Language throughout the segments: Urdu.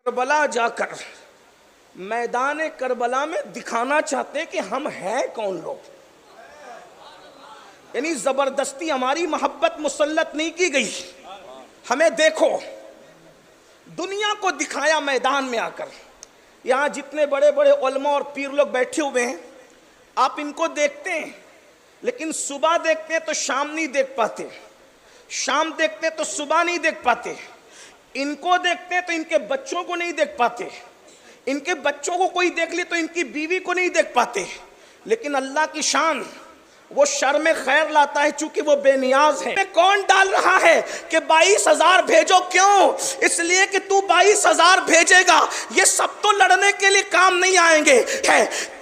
کربلا جا کر میدان کربلا میں دکھانا چاہتے کہ ہم ہیں کون لوگ. یعنی زبردستی ہماری محبت مسلط نہیں کی گئی. ہمیں دیکھو، دنیا کو دکھایا میدان میں آ کر. یہاں جتنے بڑے بڑے علماء اور پیر لوگ بیٹھے ہوئے ہیں، آپ ان کو دیکھتے ہیں، لیکن صبح دیکھتے ہیں تو شام نہیں دیکھ پاتے، شام دیکھتے ہیں تو صبح نہیں دیکھ پاتے. ان کو دیکھتے ہیں تو ان کے بچوں کو نہیں دیکھ پاتے، ان کے بچوں کو کوئی دیکھ لے تو ان کی بیوی کو نہیں دیکھ پاتے. لیکن اللہ کی شان، وہ شر میں خیر لاتا ہے چونکہ وہ بے نیاز ہے. کون ڈال رہا ہے کہ 22,000 بھیجو؟ کیوں؟ اس لیے کہ تو 22,000 بھیجے گا، یہ سب تو لڑنے کے لیے کام نہیں آئیں گے.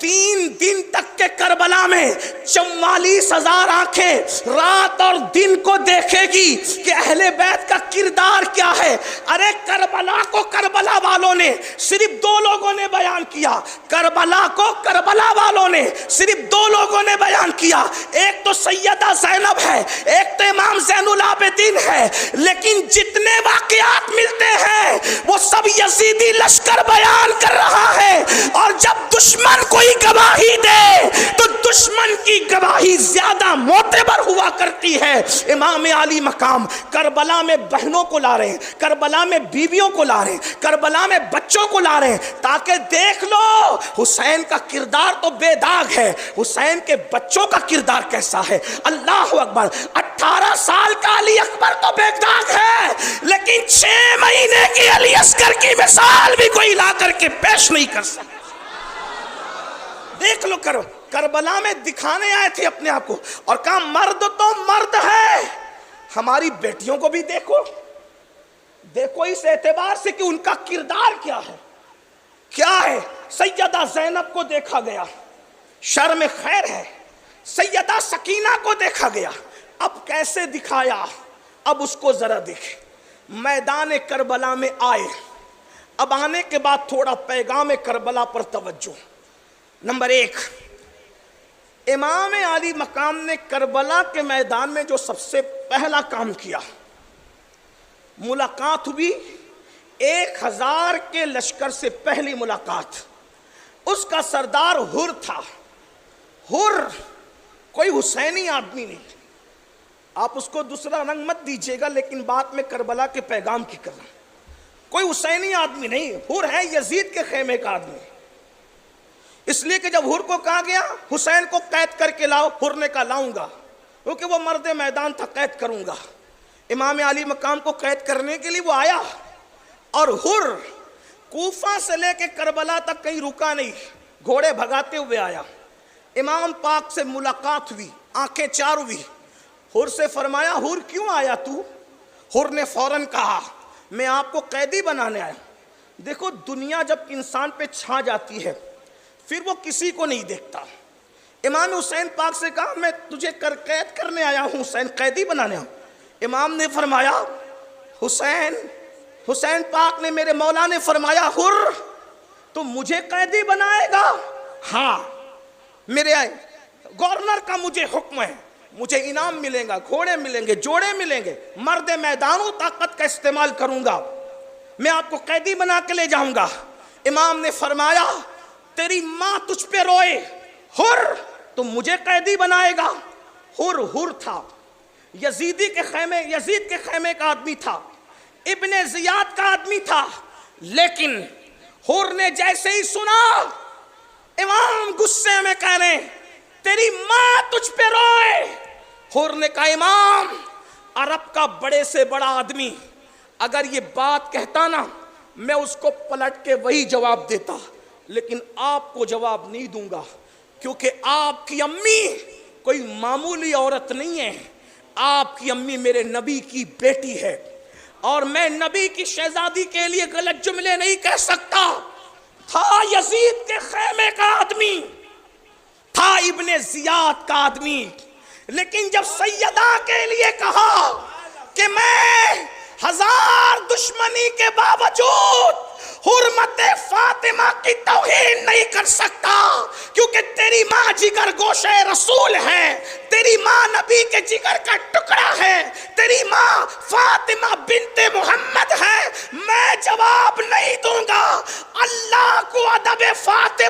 3 دن تک کے کربلا میں 44,000 آنکھیں رات اور دن کو دیکھے گی کہ اہل بیت کا کردار کیا ہے. ارے کربلا کو کربلا والوں نے صرف 2 لوگوں نے بیان کیا. کربلا کو کربلا والوں نے صرف 2 لوگوں نے بیان کیا. ایک تو سیدہ زینب ہے، ایک تو امام زین العابدین ہے. لیکن جتنے واقعات ملتے ہیں وہ سب یزیدی لشکر بیان کر رہا ہے. اور جب دشمن کوئی گواہی دے تو دشمن کی گواہی زیادہ معتبر ہوا کرتی ہے. امام علی مقام کربلا میں بہنوں کو لا رہے ہیں، کربلا میں بیویوں کو لا رہے ہیں، کربلا میں بچوں کو لا رہے ہیں تاکہ دیکھ لو حسین کا کردار تو بے داغ ہے، حسین کے بچوں کا کردار کیسا ہے. اللہ اکبر. 18 سال کا علی اکبر تو بے داغ ہے، لیکن 6 مہینے کی علی اصغر کی مثال بھی کوئی لا کر کے پیش نہیں کر سکتا. دیکھ لو، کربلا میں دکھانے آئے تھے اپنے آپ کو اور کہا مرد تو مرد ہے. ہماری بیٹیوں کو بھی دیکھو، دیکھو اس اعتبار سے کہ ان کا کردار کیا ہے، کیا ہے. سیدہ زینب کو دیکھا گیا، شر میں خیر ہے. سیدہ سکینہ کو دیکھا گیا. اب کیسے دکھایا؟ اب اس کو ذرا دیکھیں. میدان کربلا میں آئے. اب آنے کے بعد تھوڑا پیغام کربلا پر توجہ. نمبر 1، امام علی مقام نے کربلا کے میدان میں جو سب سے پہلا کام کیا، ملاقات ہوئی 1000 کے لشکر سے. پہلی ملاقات اس کا سردار حر تھا. حر کوئی حسینی آدمی نہیں. آپ اس کو دوسرا رنگ مت دیجیے گا، لیکن بات میں کربلا کے پیغام کی کر رہا ہوں. کوئی حسینی آدمی نہیں، حر ہے یزید کے خیمے کا آدمی. اس لیے کہ جب حر کو کہا گیا حسین کو قید کر کے لاؤ، حر نے کہا لاؤں گا، کیونکہ وہ مرد میدان تھا، قید کروں گا. امام علی مقام کو قید کرنے کے لیے وہ آیا، اور حر کوفہ سے لے کے کربلا تک کہیں رکا نہیں، گھوڑے بھگاتے ہوئے آیا. امام پاک سے ملاقات ہوئی، آنکھیں چار ہوئی. حر سے فرمایا حر کیوں آیا تو؟ حر نے فوراً کہا میں آپ کو قیدی بنانے آیا. دیکھو دنیا جب انسان پہ چھا جاتی ہے پھر وہ کسی کو نہیں دیکھتا. امام حسین پاک سے کہا میں تجھے قید کرنے آیا ہوں، حسین قیدی بنانے آیا. امام نے فرمایا حسین پاک نے، میرے مولا نے فرمایا حر تو مجھے قیدی بنائے گا؟ ہاں، میرے گورنر کا مجھے حکم ہے، مجھے انعام ملے گا، گھوڑے ملیں گے، جوڑے ملیں گے، مرد میدان و طاقت کا استعمال کروں گا، میں آپ کو قیدی بنا کے لے جاؤں گا. امام نے فرمایا تیری ماں تجھ پہ روئے، حر تو مجھے قیدی بنائے گا؟ حر تھا، یزید کے خیمے کا آدمی تھا، ابن زیاد کا آدمی تھا. لیکن حر نے جیسے ہی سنا، امام غصے میں کہہ رہے تیری ماں تجھ پہ روئے. حر نے کہا امام، عرب کا بڑے سے بڑا آدمی اگر یہ بات کہتا نا میں اس کو پلٹ کے وہی جواب دیتا، لیکن آپ کو جواب نہیں دوں گا، کیونکہ آپ کی امی کوئی معمولی عورت نہیں ہے. آپ کی امی میرے نبی کی بیٹی ہے، اور میں نبی کی شہزادی کے لیے غلط جملے نہیں کہہ سکتا. تھا یزید کے خیمے کا آدمی، تھا ابن زیاد کا آدمی، لیکن جب سیدہ کے لیے کہا کہ میں 1000 دشمنی کے باوجود حرمت فاطمہ کی توہین نہیں کر سکتا، کیونکہ تیری ماں جگر گوشے رسول ہے، تیری ماں نبی کے جگر کا ٹکڑا ہے، تیری ماں فاطمہ بنت محمد ہے، میں جواب نہیں دوں گا.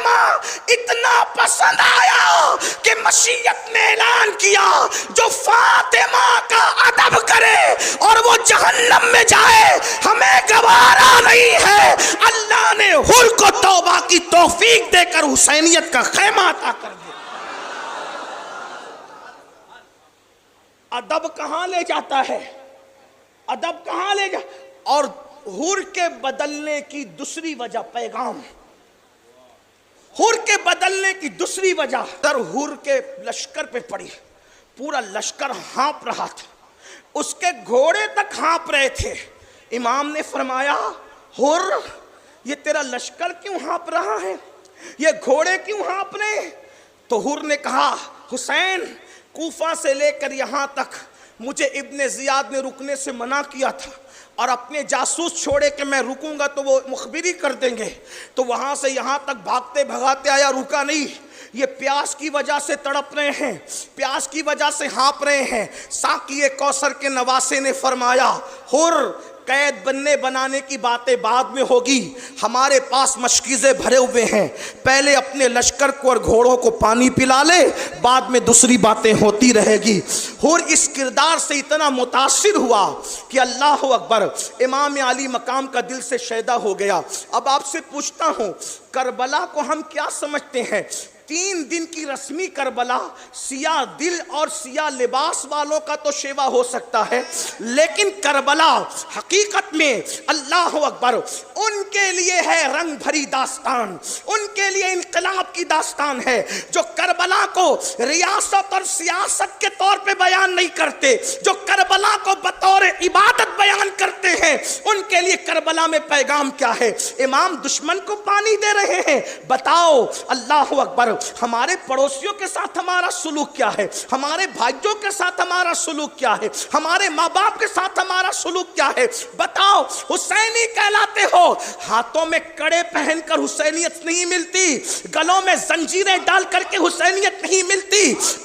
فاطمہ اتنا پسند آیا کہ مشیت نے اعلان کیا جو فاطمہ کا ادب کرے اور وہ جہنم میں جائے ہمیں گوارا نہیں ہے۔ اللہ نے حر کو توبہ کی توفیق دے کر حسینیت کا خیمہ عطا کر دیا۔ ادب کہاں لے جاتا ہے، ادب کہاں لے جا، اور حر کے بدلنے کی دوسری وجہ پیغام، حر کے بدلنے کی دوسری وجہ در حر کے لشکر پہ پڑی، پورا لشکر ہانپ رہا تھا، اس کے گھوڑے تک ہانپ رہے تھے۔ امام نے فرمایا حر یہ تیرا لشکر کیوں ہانپ رہا ہے، یہ گھوڑے کیوں ہانپ رہے؟ تو حر نے کہا حسین کوفہ سے لے کر یہاں تک مجھے ابن زیاد نے رکنے سے منع کیا تھا، اور اپنے جاسوس چھوڑے کہ میں رکوں گا تو وہ مخبری کر دیں گے، تو وہاں سے یہاں تک بھاگتے بھگاتے آیا، رکا نہیں۔ یہ پیاس کی وجہ سے تڑپ رہے ہیں، پیاس کی وجہ سے ہانپ رہے ہیں۔ ساقی کوثر کے نواسے نے فرمایا حر قید بنانے کی باتیں بعد میں ہوگی، ہمارے پاس مشکیزیں بھرے ہوئے ہیں، پہلے اپنے لشکر کو اور گھوڑوں کو پانی پلا لے، بعد میں دوسری باتیں ہوتی رہے گی۔ حر اس کردار سے اتنا متاثر ہوا کہ اللہ اکبر، امام علی مقام کا دل سے شیدا ہو گیا۔ اب آپ سے پوچھتا ہوں کربلا کو ہم کیا سمجھتے ہیں؟ 3 دن کی رسمی کربلا سیاہ دل اور سیاہ لباس والوں کا تو شیوا ہو سکتا ہے، لیکن کربلا حقیقت میں اللہ اکبر ان کے لیے ہے رنگ بھری داستان، ان کے لیے انقلاب کی داستان ہے، جو کربلا کو ریاست اور سیاست کے طور پہ بیان نہیں کرتے، جو کربلا کو بطور عبادت بیان کرتے ہیں، ان کے لیے کربلا میں پیغام کیا ہے؟ امام دشمن کو پانی دے رہے ہیں، بتاؤ اللہ اکبر ہمارے پڑوسیوں کے ساتھ ہمارا سلوک کیا ہے، ہمارے بھائیوں کے ساتھ ہمارا سلوک کیا ہے، ہمارے ماں باپ کے ساتھ ہمارا سلوک کیا ہے؟ بتاؤ حسینی کہلاتے ہو، ہاتھوں میں کڑے پہن کر حسینیت نہیں ملتی، گلوں میں زنجیریں ڈال کر کے حسینیت نہیں ملتی،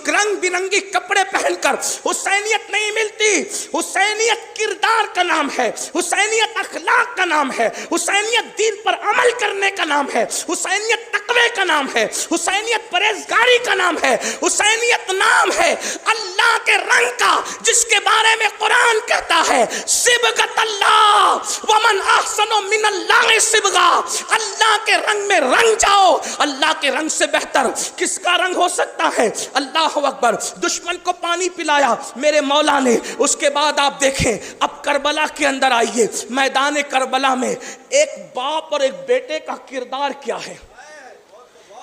رنگ برنگی کپڑے پہن کر حسینیت نہیں ملتی۔ حسینیت کردار کا نام ہے، حسینیت اخلاق کا نام ہے، حسینیت دین پر عمل کرنے کا نام ہے، حسینیت تقوی کا نام ہے، حسینیت پرہیزگاری کا نام ہے، حسینیت نام ہے اللہ کے رنگ کا، جس کے بارے میں قرآن کہتا ہے صبغۃ اللہ ومن احسن من اللہ صبغہ، اللہ کے رنگ میں رنگ جاؤ۔ اللہ کے رنگ سے بہتر کس کا رنگ ہو سکتا ہے؟ اللہ اکبر، دشمن کو پانی پلایا میرے مولا نے، اس کے بعد آپ دیکھیں اب کربلا کے اندر آئیے، میدان کربلا میں ایک باپ اور ایک بیٹے کا کردار کیا ہے،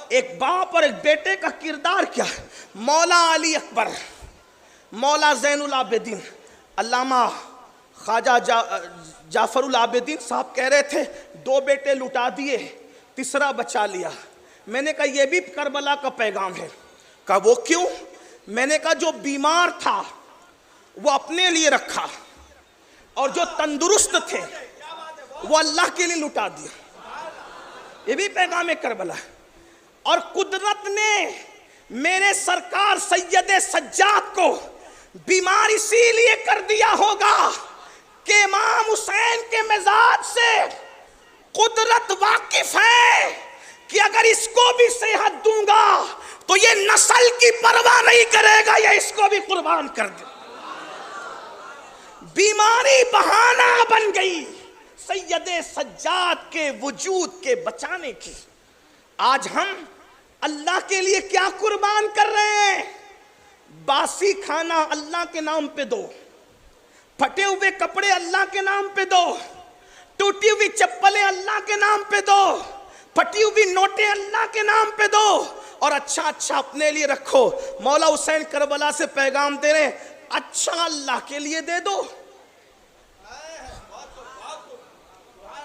ایک باپ اور ایک بیٹے کا کردار کیا ہے؟ مولا علی اکبر، مولا زین العابدین، علامہ خواجہ جعفر العابدین صاحب کہہ رہے تھے 2 بیٹے لٹا دیے، تیسرا بچا لیا۔ میں نے کہا یہ بھی کربلا کا پیغام ہے۔ کہا وہ کیوں؟ میں نے کہا جو بیمار تھا وہ اپنے لیے رکھا، اور جو تندرست تھے وہ اللہ کے لیے لٹا دیا۔ یہ بھی پیغام کربلا ہے۔ اور قدرت نے میرے سرکار سید سجاد کو بیمار اسی لیے کر دیا ہوگا کہ امام حسین کے مزاج سے قدرت واقف ہے کہ اگر اس کو بھی صحت دوں گا تو یہ نسل کی پرواہ نہیں کرے گا، یہ اس کو بھی قربان کر دے۔ بیماری بہانہ بن گئی سید سجاد کے وجود کے بچانے کی۔ آج ہم اللہ کے لیے کیا قربان کر رہے ہیں؟ باسی کھانا اللہ کے نام پہ دو، پھٹے ہوئے کپڑے اللہ کے نام پہ دو، ٹوٹی ہوئی چپلیں اللہ کے نام پہ دو، پھٹی ہوئی نوٹیں اللہ کے نام پہ دو، اور اچھا اچھا اپنے لیے رکھو۔ مولا حسین کربلا سے پیغام دے رہے ہیں اچھا اللہ کے لیے دے دو۔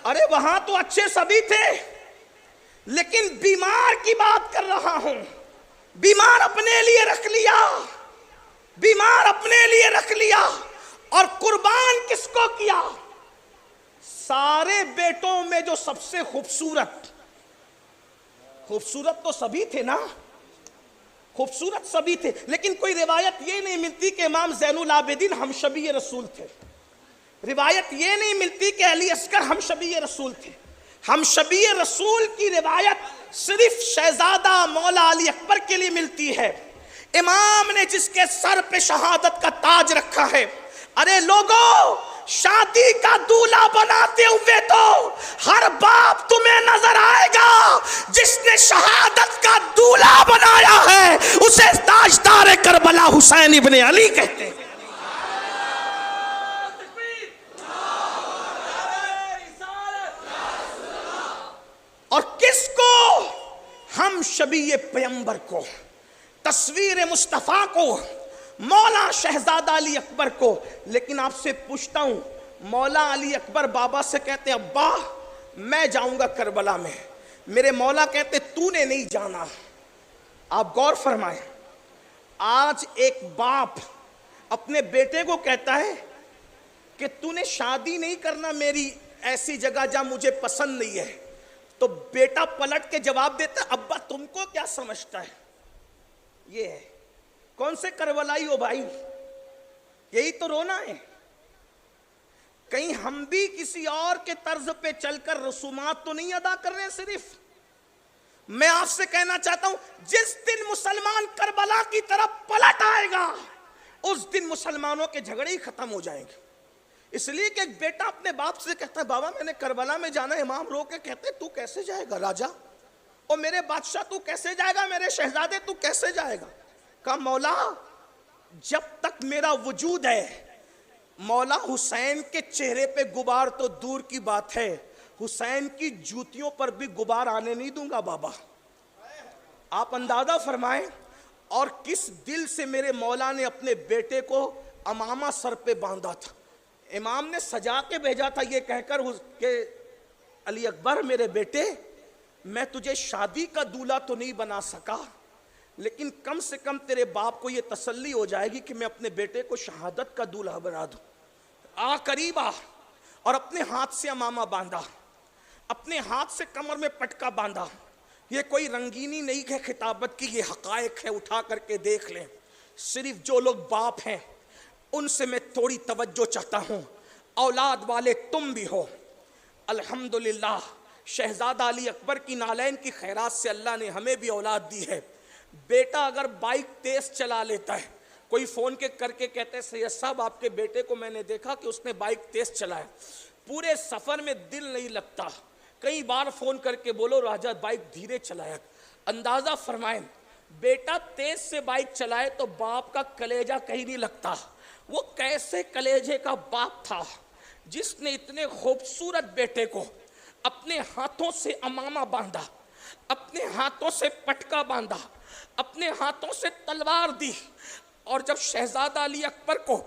ارے وہاں تو اچھے سبھی تھے، لیکن بیمار کی بات کر رہا ہوں۔ بیمار اپنے لیے رکھ لیا، بیمار اپنے لیے رکھ لیا، اور قربان کس کو کیا؟ سارے بیٹوں میں جو سب سے خوبصورت تو سبھی تھے نا، خوبصورت سبھی تھے، لیکن کوئی روایت یہ نہیں ملتی کہ امام زین العابدین ہمشبی رسول تھے، روایت یہ نہیں ملتی کہ علی اصغر ہمشبی رسول تھے۔ ہمشبی رسول کی روایت صرف شہزادہ مولا علی اکبر کے لیے ملتی ہے. امام نے جس کے سر پہ شہادت کا تاج رکھا ہے. ارے لوگو، شادی کا دولہا بناتے ہوئے تو ہر باپ تمہیں نظر آئے گا. جس نے شہادت کا دولہا بنایا ہے اسے تاجدار کربلا حسین ابن علی کہتے ہیں. اور کس کو؟ ہم شبیہ پیغمبر کو، تصویر مصطفیٰ کو، مولا شہزادہ علی اکبر کو. لیکن آپ سے پوچھتا ہوں، مولا علی اکبر بابا سے کہتے ابا میں جاؤں گا کربلا میں. میرے مولا کہتے تو نے نہیں جانا. آپ غور فرمائیں، آج ایک باپ اپنے بیٹے کو کہتا ہے کہ تو نے شادی نہیں کرنا میری ایسی جگہ جہاں مجھے پسند نہیں ہے. تو بیٹا پلٹ کے جواب دیتا ہے ابا تم کو کیا سمجھتا ہے. یہ ہے کون سے کربلائی ہو بھائی؟ یہی تو رونا ہے. کہیں ہم بھی کسی اور کے طرز پہ چل کر رسومات تو نہیں ادا کر رہے ہیں. صرف میں آپ سے کہنا چاہتا ہوں، جس دن مسلمان کربلا کی طرف پلٹ آئے گا اس دن مسلمانوں کے جھگڑے ہی ختم ہو جائیں گے. اس لیے کہ ایک بیٹا اپنے باپ سے کہتا ہے بابا میں نے کربلا میں جانا ہے. امام رو کے کہتے تو کیسے جائے گا راجا؟ اور میرے بادشاہ تو کیسے جائے گا؟ میرے شہزادے تو کیسے جائے گا؟ کہا مولا جب تک میرا وجود ہے، مولا حسین کے چہرے پہ غبار تو دور کی بات ہے، حسین کی جوتیوں پر بھی غبار آنے نہیں دوں گا بابا. آپ اندازہ فرمائیں اور کس دل سے میرے مولا نے اپنے بیٹے کو امامہ سر پہ باندھا تھا. امام نے سجا کے بھیجا تھا یہ کہہ کر کہ علی اکبر میرے بیٹے میں تجھے شادی کا دولہا تو نہیں بنا سکا، لیکن کم سے کم تیرے باپ کو یہ تسلی ہو جائے گی کہ میں اپنے بیٹے کو شہادت کا دولہا بنا دوں. آ قریب آ اور اپنے ہاتھ سے امامہ باندھا، اپنے ہاتھ سے کمر میں پٹکا باندھا. یہ کوئی رنگینی نہیں ہے خطابت کی، یہ حقائق ہے، اٹھا کر کے دیکھ لیں. صرف جو لوگ باپ ہیں ان سے میں تھوڑی توجہ چاہتا ہوں. اولاد والے تم بھی ہو، الحمدللہ شہزادہ علی اکبر کی نالین کی خیرات سے اللہ نے ہمیں بھی اولاد دی ہے. بیٹا اگر بائک تیز چلا لیتا ہے، کوئی فون کے کر کے کہتے ہیں سید صاحب آپ کے بیٹے کو میں نے دیکھا کہ اس نے بائک تیز چلایا، پورے سفر میں دل نہیں لگتا، کئی بار فون کر کے بولو راجہ بائک دھیرے چلایا. اندازہ فرمائیں بیٹا تیز سے بائک چلائے تو باپ کا کلیجہ کہیں نہیں لگتا. وہ کیسے کلیجے کا باپ تھا جس نے اتنے خوبصورت بیٹے کو اپنے ہاتھوں سے امامہ باندھا، اپنے ہاتھوں سے پٹکا باندھا، اپنے ہاتھوں سے تلوار دی. اور جب شہزادہ علی اکبر کو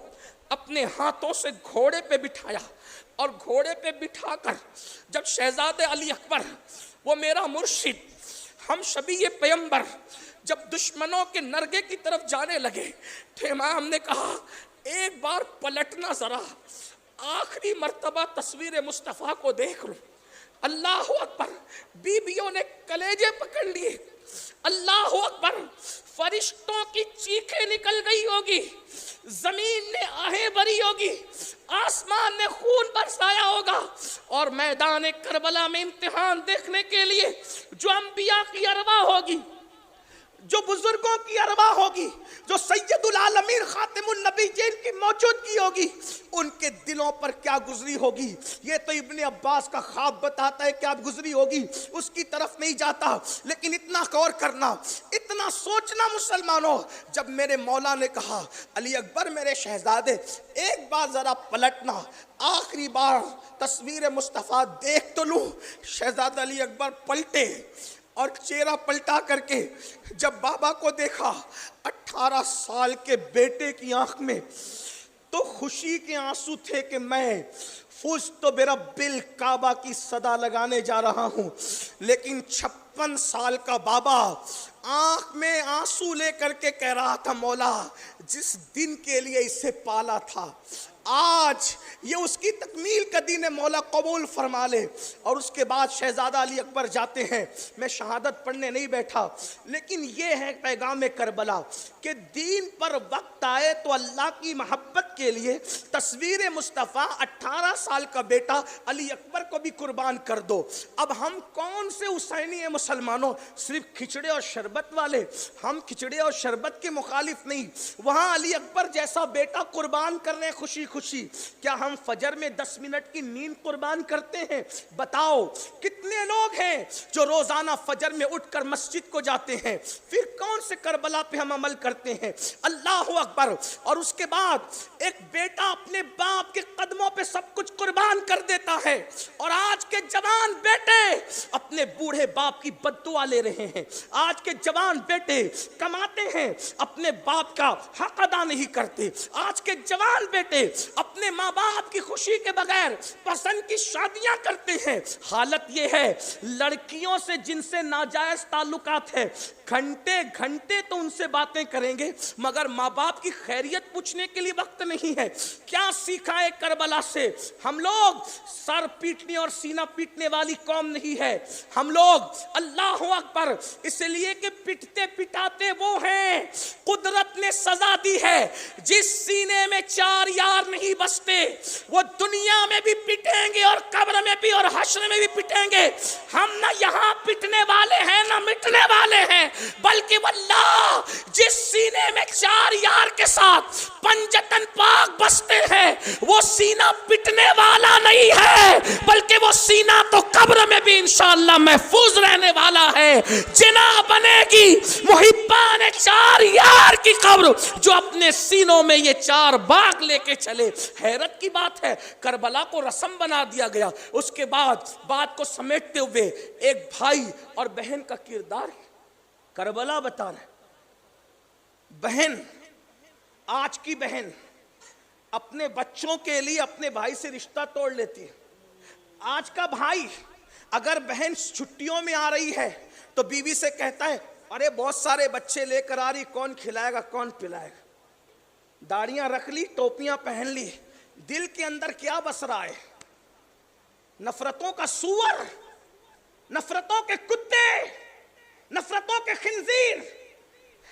اپنے ہاتھوں سے گھوڑے پہ بٹھایا اور گھوڑے پہ بٹھا کر جب شہزادہ علی اکبر وہ میرا مرشد ہم شبیہ پیغمبر جب دشمنوں کے نرگے کی طرف جانے لگے تو امام نے کہا ایک بار پلٹنا ذرا، آخری مرتبہ تصویر مصطفیٰ کو دیکھ لوں. اللہ اکبر، بیویوں نے کلیجے پکڑ لیے. اللہ اکبر، فرشتوں کی چیخیں نکل گئی ہوگی، زمین نے آہیں بھری ہوگی، آسمان نے خون برسایا ہوگا. اور میدان کربلا میں امتحان دیکھنے کے لیے جو انبیاء کی ارواح ہوگی، جو بزرگوں کی ارواح ہوگی، جو سید العالمین خاتم النبی جن کی موجودگی ہوگی، ان کے دلوں پر کیا گزری ہوگی. یہ تو ابن عباس کا خواب بتاتا ہے کیا گزری ہوگی، اس کی طرف نہیں جاتا. لیکن اتنا غور کرنا، اتنا سوچنا مسلمانوں، جب میرے مولا نے کہا علی اکبر میرے شہزادے ایک بار ذرا پلٹنا، آخری بار تصویر مصطفیٰ دیکھ تو لوں. شہزادہ علی اکبر پلٹے اور چہرہ پلٹا کر کے جب بابا کو دیکھا 18 سال کے بیٹے کی آنکھ میں تو خوشی کے آنسو تھے کہ میں فزت برب الکعبہ کی صدا لگانے جا رہا ہوں. لیکن 56 سال کا بابا آنکھ میں آنسو لے کر کے کہہ رہا تھا مولا جس دن کے لیے اسے پالا تھا آج یہ اس کی تکمیل کا دن ہے، مولا قبول فرما لے. اور اس کے بعد شہزادہ علی اکبر جاتے ہیں. میں شہادت پڑھنے نہیں بیٹھا، لیکن یہ ہے پیغام کربلا کہ دین پر وقت آئے تو اللہ کی محبت کے لیے تصویر مصطفیٰ 18 سال سال کا بیٹا علی اکبر کو بھی قربان کر دو۔ اب ہم کون سے حسینی ہیں مسلمانوں؟ صرف کھچڑے اور شربت والے؟ ہم کھچڑے اور شربت کے مخالف نہیں، وہاں علی اکبر جیسا بیٹا قربان کر رہے ہیں خوشی خوشی۔ کیا ہم فجر میں 10 منٹ کی نیند قربان کرتے ہیں؟ بتاؤ کتنے لوگ ہیں جو روزانہ فجر میں اٹھ کر مسجد کو جاتے ہیں؟ پھر کون سے کربلا پہ ہم عمل کرتے ہیں؟ اللہ اکبر۔ اور اس کے بعد ایک بیٹا اپنے باپ کے قدموں پہ سب کچھ قربان کر دیتا ہے، اور آج کے جوان بیٹے اپنے بوڑھے باپ کی بد دعا لے رہے ہیں۔ آج کے جوان بیٹے کماتے ہیں، اپنے باپ کا حق ادا نہیں کرتے۔ آج کے جوان بیٹے اپنے ماں باپ کی خوشی کے بغیر پسند کی شادیاں کرتے ہیں۔ حالت یہ ہے لڑکیوں سے جن سے ناجائز تعلقات ہے، گھنٹے گھنٹے تو ان سے باتیں کریں گے مگر ماں باپ کی خیریت پوچھنے کے لیے وقت نہیں ہے۔ کیا سیکھا ہے کربلا سے؟ ہم لوگ سر پیٹنے اور سینہ پیٹنے والی قوم نہیں ہے، ہم لوگ اللہ اکبر اس لیے کہ پٹتے پٹاتے وہ ہیں۔ قدرت نے سزا دی ہے، جس سینے میں 4 یار نہیں بستے وہ دنیا میں بھی پٹیں گے اور قبر میں بھی اور حشر میں بھی پٹیں گے۔ ہم نہ یہاں پٹنے والے ہیں نہ مٹنے والے ہیں، بلکہ واللہ جس سینے میں 4 یار کے ساتھ پنجتن پاک بستے ہیں وہ سینہ پٹنے والا نہیں ہے، بلکہ وہ سینہ تو قبر میں بھی انشاءاللہ محفوظ رہنے والا ہے۔ جنا بنے گی محبان 4 یار کی قبر جو اپنے سینوں میں یہ 4 باغ لے کے چلے۔ حیرت کی بات ہے کربلا کو رسم بنا دیا گیا۔ اس کے بعد بات کو سمیٹتے ہوئے ایک بھائی اور بہن کا کردار کربلا بتا رہے۔ بہن، آج کی بہن اپنے بچوں کے لیے اپنے بھائی سے رشتہ توڑ لیتی ہے۔ آج کا بھائی اگر بہن چھٹیوں میں آ رہی ہے تو بیوی سے کہتا ہے ارے بہت سارے بچے لے کر آ رہی، کون کھلائے گا کون پلائے گا؟ داڑیاں رکھ لی، ٹوپیاں پہن لی، دل کے اندر کیا بس رہا ہے؟ نفرتوں کا سور، نفرتوں کے کتے، نفرتوں کے خنزیر۔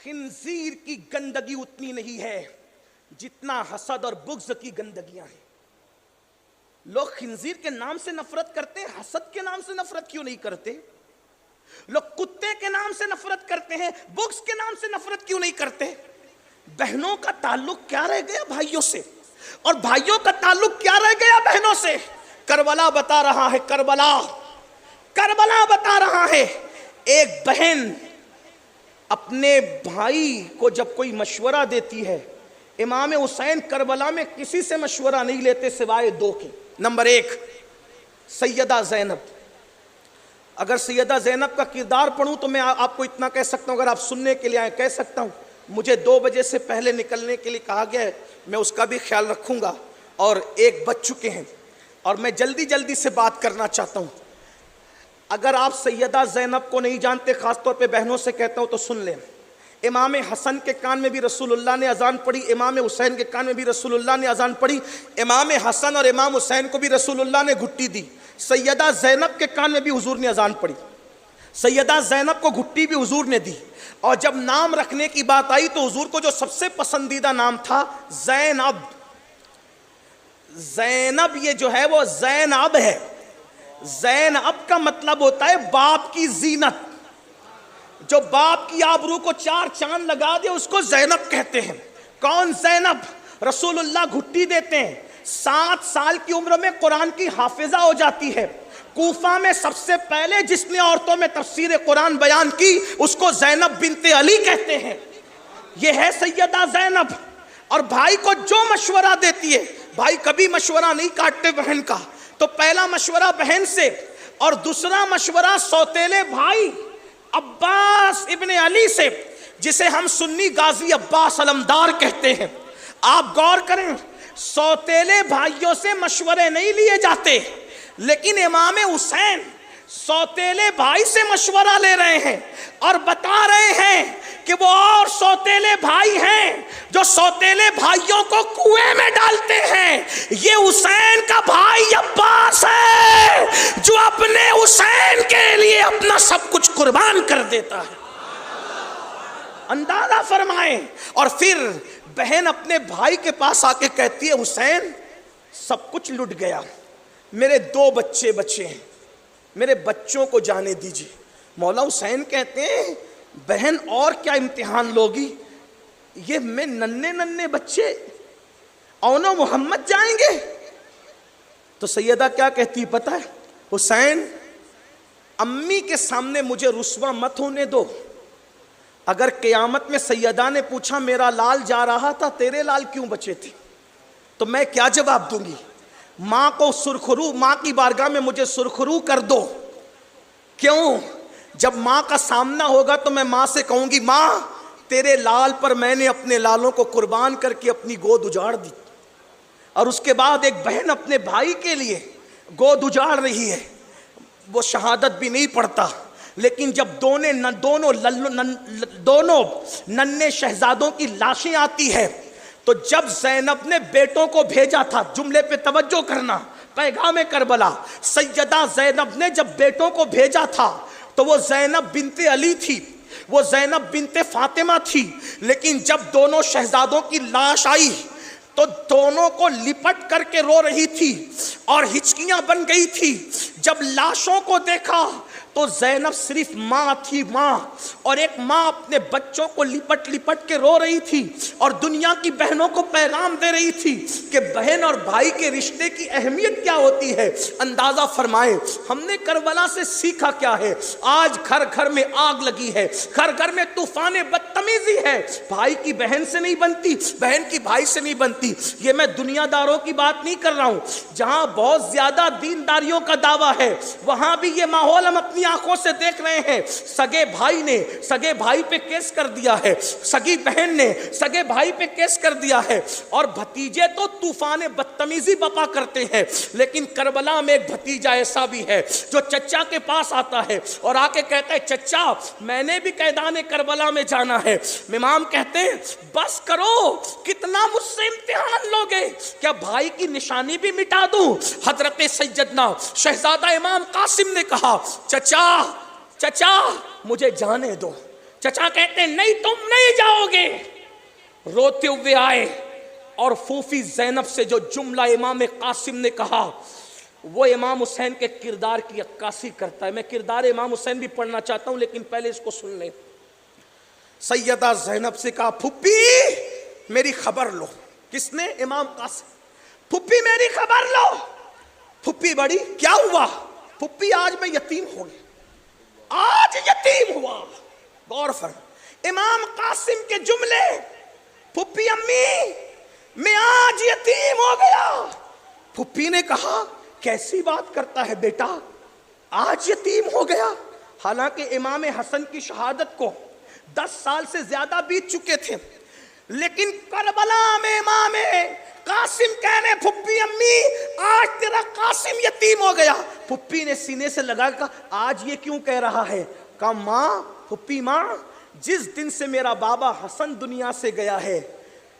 خنزیر کی گندگی اتنی نہیں ہے جتنا حسد اور بغض کی گندگیاں ہیں۔ لوگ خنزیر کے نام سے نفرت کرتے ہیں، حسد کے نام سے نفرت کیوں نہیں کرتے؟ لوگ کتے کے نام سے نفرت کرتے ہیں، بغض کے نام سے نفرت کیوں نہیں کرتے؟ بہنوں کا تعلق کیا رہ گیا بھائیوں سے، اور بھائیوں کا تعلق کیا رہ گیا بہنوں سے؟ کربلا بتا رہا ہے، کربلا بتا رہا ہے۔ ایک بہن اپنے بھائی کو جب کوئی مشورہ دیتی ہے، امام حسین کربلا میں کسی سے مشورہ نہیں لیتے سوائے 2 کے۔ نمبر 1 سیدہ زینب۔ اگر سیدہ زینب کا کردار پڑھوں تو میں آپ کو اتنا کہہ سکتا ہوں، اگر آپ سننے کے لیے آئیں کہہ سکتا ہوں مجھے 2 بجے سے پہلے نکلنے کے لیے کہا گیا ہے، میں اس کا بھی خیال رکھوں گا، اور 1 بج چکے ہیں اور میں جلدی سے بات کرنا چاہتا ہوں۔ اگر آپ سیدہ زینب کو نہیں جانتے، خاص طور پہ بہنوں سے کہتا ہوں تو سن لیں۔ امام حسن کے کان میں بھی رسول اللہ نے اذان پڑھی، امام حسین کے کان میں بھی رسول اللہ نے اذان پڑھی، امام حسن اور امام حسین کو بھی رسول اللہ نے گھٹی دی، سیدہ زینب کے کان میں بھی حضور نے اذان پڑھی، سیدہ زینب کو گھٹی بھی حضور نے دی۔ اور جب نام رکھنے کی بات آئی تو حضور کو جو سب سے پسندیدہ نام تھا زینب۔ زینب یہ جو ہے وہ زینب ہے، زینب کا مطلب ہوتا ہے باپ کی زینت، جو باپ کی آبرو کو 4 چاند لگا دے اس کو زینب کہتے ہیں۔ کون زینب؟ رسول اللہ گھٹی دیتے ہیں، 7 سال کی عمر میں قرآن کی حافظہ ہو جاتی ہے۔ کوفہ میں سب سے پہلے جس نے عورتوں میں تفسیر قرآن بیان کی اس کو زینب بنت علی کہتے ہیں۔ یہ ہے سیدہ زینب۔ اور بھائی کو جو مشورہ دیتی ہے، بھائی کبھی مشورہ نہیں کاٹتے بہن کا، تو پہلا مشورہ بہن سے، اور دوسرا مشورہ سوتیلے بھائی عباس ابن علی سے، جسے ہم سنی غازی عباس علمدار کہتے ہیں۔ آپ غور کریں، سوتیلے بھائیوں سے مشورے نہیں لیے جاتے، لیکن امام حسین سوتیلے بھائی سے مشورہ لے رہے ہیں اور بتا رہے ہیں کہ وہ اور سوتیلے بھائی ہیں جو سوتیلے بھائیوں کو کنویں میں ڈالتے ہیں، یہ حسین کا بھائی عباس ہے جو اپنے حسین کے لیے اپنا سب کچھ قربان کر دیتا ہے۔ اندازہ فرمائیں۔ اور پھر بہن اپنے بھائی کے پاس آ کے کہتی ہے حسین سب کچھ لٹ گیا، میرے 2 بچے بچے ہیں، میرے بچوں کو جانے دیجیے۔ مولا حسین کہتے ہیں بہن اور کیا امتحان لوگی، یہ میں ننھے بچے اون و محمد جائیں گے؟ تو سیدہ کیا کہتی پتہ ہے؟ حسین امی کے سامنے مجھے رسوا مت ہونے دو، اگر قیامت میں سیدہ نے پوچھا میرا لال جا رہا تھا تیرے لال کیوں بچے تھے، تو میں کیا جواب دوں گی؟ ماں کو سرخرو، ماں کی بارگاہ میں مجھے سرخرو کر دو۔ کیوں؟ جب ماں کا سامنا ہوگا تو میں ماں سے کہوں گی ماں تیرے لال پر میں نے اپنے لالوں کو قربان کر کے اپنی گود اجاڑ دی۔ اور اس کے بعد ایک بہن اپنے بھائی کے لیے گود اجاڑ رہی ہے، وہ شہادت بھی نہیں پڑھتا، لیکن جب دونوں ننھے شہزادوں کی لاشیں آتی ہے تو جب زینب نے بیٹوں کو بھیجا تھا، جملے پہ توجہ کرنا، پیغام کربلا، سیدہ زینب نے جب بیٹوں کو بھیجا تھا تو وہ زینب بنت علی تھی، وہ زینب بنت فاطمہ تھی، لیکن جب دونوں شہزادوں کی لاش آئی تو دونوں کو لپٹ کر کے رو رہی تھی اور ہچکیاں بن گئی تھی۔ جب لاشوں کو دیکھا تو زینب صرف ماں تھی، ماں، اور ایک ماں اپنے بچوں کو لپٹ لپٹ کے رو رہی تھی اور دنیا کی بہنوں کو پیغام دے رہی تھی کہ بہن اور بھائی کے رشتے کی اہمیت کیا ہوتی ہے۔ اندازہ فرمائیں ہم نے کربلا سے سیکھا کیا ہے؟ آج گھر گھر میں آگ لگی ہے، گھر گھر میں طوفان بدتمیزی ہے، بھائی کی بہن سے نہیں بنتی، بہن کی بھائی سے نہیں بنتی۔ یہ میں دنیا داروں کی بات نہیں کر رہا ہوں، جہاں بہت زیادہ دینداریوں کا دعویٰ ہے وہاں بھی یہ ماحول ہم اپنی آنکھوں سے دیکھ رہے ہیں۔ سگے بھائی نے سگے بھائی پہ کیس کر دیا ہے، سگی بہن نے سگے بھائی پہ کیس کر دیا ہے، اور بھتیجے تو طوفان بدتمیزی بپا کرتے ہیں۔ لیکن کربلا میں ایک بھتیجا ایسا بھی ہے جو چچا کے پاس آتا ہے اور آ کے کہتا ہے چچا میں نے بھی قیدان کربلا میں جانا ہے۔ امام کہتے ہیں بس کرو، کتنا مجھ سے امتحان لوگے، کیا بھائی کی نشانی بھی مٹا دوں؟ حضرت سیدنا شہزادہ امام قاسم نے کہا چچا مجھے جانے دو۔ چچا کہتے ہیں نہیں تم نہیں جاؤ گے۔ روتے ہوئے آئے اور پھوپھی زینب سے جو جملہ امام قاسم نے کہا وہ امام حسین کے کردار کی عکاسی کرتا ہے۔ میں کردار امام حسین بھی پڑھنا چاہتا ہوں لیکن پہلے اس کو سن لیں۔ سیدہ زینب سے کہا پھوپھی میری خبر لو۔ کس نے؟ امام قاسم۔ پھوپھی میری خبر لو۔ پھوپھی بڑی کیا ہوا؟ پھوپھی آج میں یتیم ہو گئی، آج یتیم ہوا۔ غور فرما امام قاسم کے جملے، پھوپھی امی میں آج یتیم ہو گیا۔ پھوپھی نے کہا کیسی بات کرتا ہے بیٹا، آج یتیم ہو گیا؟ حالانکہ امام حسن کی شہادت کو 10 سال سے زیادہ بیت چکے تھے، لیکن کربلا میں امام قاسم کہنے پھوپھی امی آج تیرا قاسم یتیم ہو گیا۔ پھوپھی نے سینے سے لگا کہا آج یہ کیوں کہہ رہا ہے؟ کہا ماں، پھوپھی ماں، جس دن سے میرا بابا حسن دنیا سے گیا ہے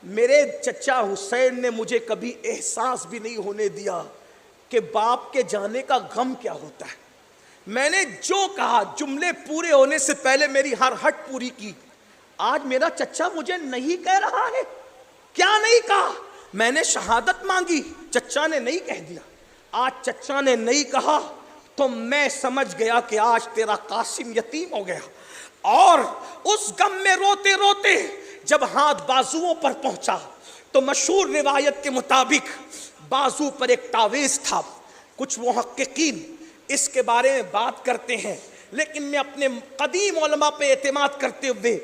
میرے چچا حسین نے مجھے کبھی احساس بھی نہیں ہونے دیا کہ باپ کے جانے کا غم کیا ہوتا ہے۔ میں نے جو کہا جملے پورے ہونے سے پہلے میری ہر ہٹ پوری کی۔ آج میرا چچا مجھے نہیں کہہ رہا ہے۔ کیا نہیں کہا؟ میں نے شہادت مانگی، چچا نے نہیں کہہ دیا۔ آج چچا نے نہیں کہا تو میں سمجھ گیا کہ آج تیرا قاسم یتیم ہو گیا۔ اور اس غم میں روتے روتے جب ہاتھ بازوؤں پر پہنچا تو مشہور روایت کے مطابق بازو پر ایک تعویذ تھا۔ کچھ محققین اس کے بارے میں بات کرتے ہیں، لیکن میں اپنے قدیم علماء پہ اعتماد کرتے ہوئے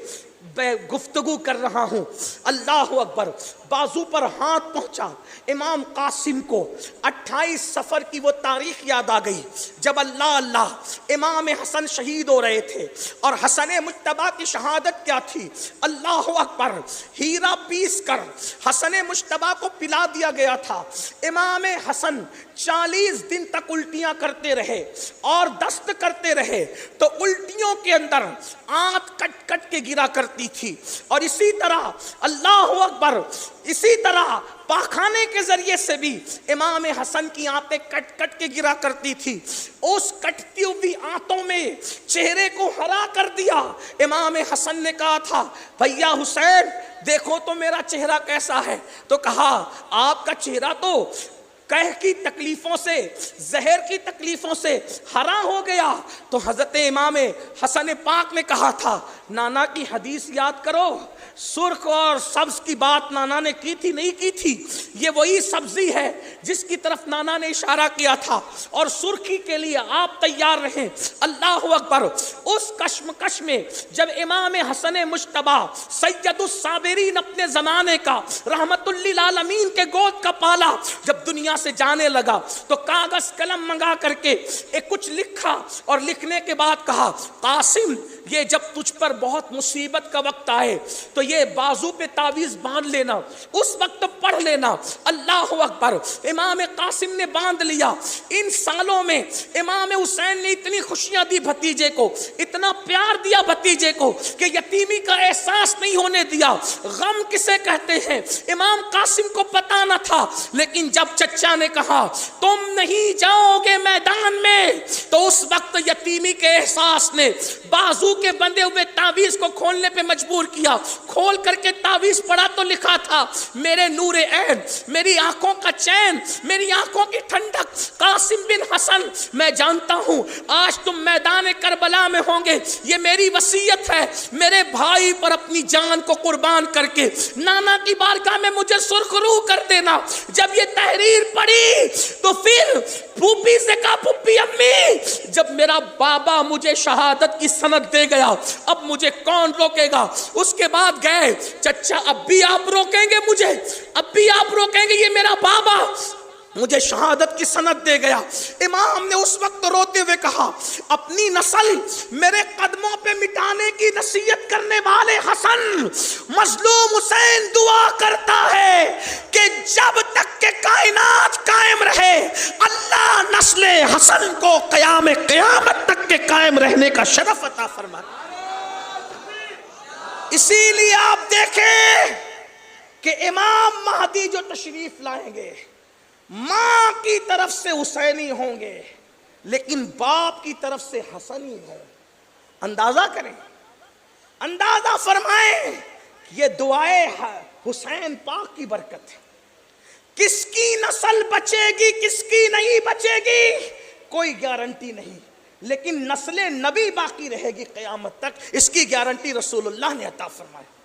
گفتگو کر رہا ہوں۔ اللہ اکبر، بازو پر ہاتھ پہنچا۔ امام قاسم کو 28 صفر کی وہ تاریخ یاد آ گئی جب اللہ امام حسن شہید ہو رہے تھے، اور حسن مجتبیٰ کی شہادت کیا تھی؟ اللہ اکبر، ہیرا پیس کر حسن مجتبیٰ کو پلا دیا گیا تھا۔ امام حسن 40 دن تک الٹیاں کرتے رہے اور دست کرتے رہے تو الٹیوں کے اندر آنت کٹ کٹ کے گرا کرتی تھی، اور اسی طرح اللہ اکبر، اسی طرح پاخانے کے ذریعے سے بھی امام حسن کی آنتیں کٹ کٹ کے گرا کرتی تھی۔ اس کٹتی ہوئی آنتوں میں چہرے کو ہرا کر دیا۔ امام حسن نے کہا تھا بھیا حسین دیکھو تو میرا چہرہ کیسا ہے، تو کہا آپ کا چہرہ تو قحط کی تکلیفوں سے، زہر کی تکلیفوں سے ہرا ہو گیا تو حضرت امام حسن پاک نے کہا تھا نانا کی حدیث یاد کرو، سرخ اور سبز کی بات نانا نے کی تھی نہیں کی تھی، یہ وہی سبزی ہے جس کی طرف نانا نے اشارہ کیا تھا، اور سرخی کے لیے آپ تیار رہیں۔ اللہ اکبر۔ اس کشمکش میں جب امام حسن مجتبیٰ سید الصابرین اپنے زمانے کا رحمت للعالمین کے گود کا پالا جب دنیا سے جانے لگا تو کاغذ قلم منگا کر کے ایک کچھ لکھا، اور لکھنے کے بعد کہا قاسم یہ جب تجھ پر بہت مصیبت کا وقت آئے تو یہ بازو پہ تعویذ باندھ لینا، اس وقت پڑھ لینا۔ اللہ اکبر۔ امام قاسم نے باندھ لیا۔ ان سالوں میں امام حسین نے اتنی خوشیاں دی بھتیجے کو، اتنا پیار دیا بھتیجے کو کہ یتیمی کا احساس نہیں ہونے دیا۔ غم کسے کہتے ہیں امام قاسم کو پتا نہ تھا، لیکن جب چچا نے کہا تم نہیں جاؤ گے میدان میں تو اس وقت یتیمی کے احساس نے بازو کے بندے ہوئے تعویذ کو کھولنے پہ مجبور کیا۔ کھول کر کے تعویذ پڑھا تو لکھا تھا میرے نور عین، میری آنکھوں کا چین، میری آنکھوں کی ٹھنڈک، قاسم بن حسن میں جانتا ہوں آج تم میدان کربلا میں ہوں گے، یہ میری وصیت ہے، میرے بھائی پر اپنی جان کو قربان کر کے نانا کی بارگاہ میں مجھے سرخ روح کر دینا۔ جب یہ تحریر پڑھی تو پھر پھوپھی سے کہا پھوپھی امی جب میرا بابا مجھے شہادت کی سند دے گیا اب مجھے کون روکے گا؟ اس کے بعد گئے چچا اب بھی آپ روکیں گے مجھے؟ اب بھی آپ روکیں گے؟ یہ میرا بابا مجھے شہادت کی سند دے گیا۔ امام نے اس وقت روتے ہوئے کہا اپنی نسل میرے قدموں پہ مٹانے کی نصیحت کرنے والے حسن، مظلوم حسین دعا کرتا ہے کہ جب تک کہ کائنات قائم رہے اللہ نسل حسن کو قیامت تک کے قائم رہنے کا شرف عطا فرمائے۔ اسی لیے آپ دیکھیں کہ امام مہدی جو تشریف لائیں گے ماں کی طرف سے حسینی ہوں گے لیکن باپ کی طرف سے حسنی ہوں۔ اندازہ کریں، اندازہ فرمائیں، یہ دعائے حسین پاک کی برکت ہے۔ کس کی نسل بچے گی کس کی نہیں بچے گی کوئی گارنٹی نہیں، لیکن نسل نبی باقی رہے گی قیامت تک، اس کی گارنٹی رسول اللہ نے عطا فرمائی۔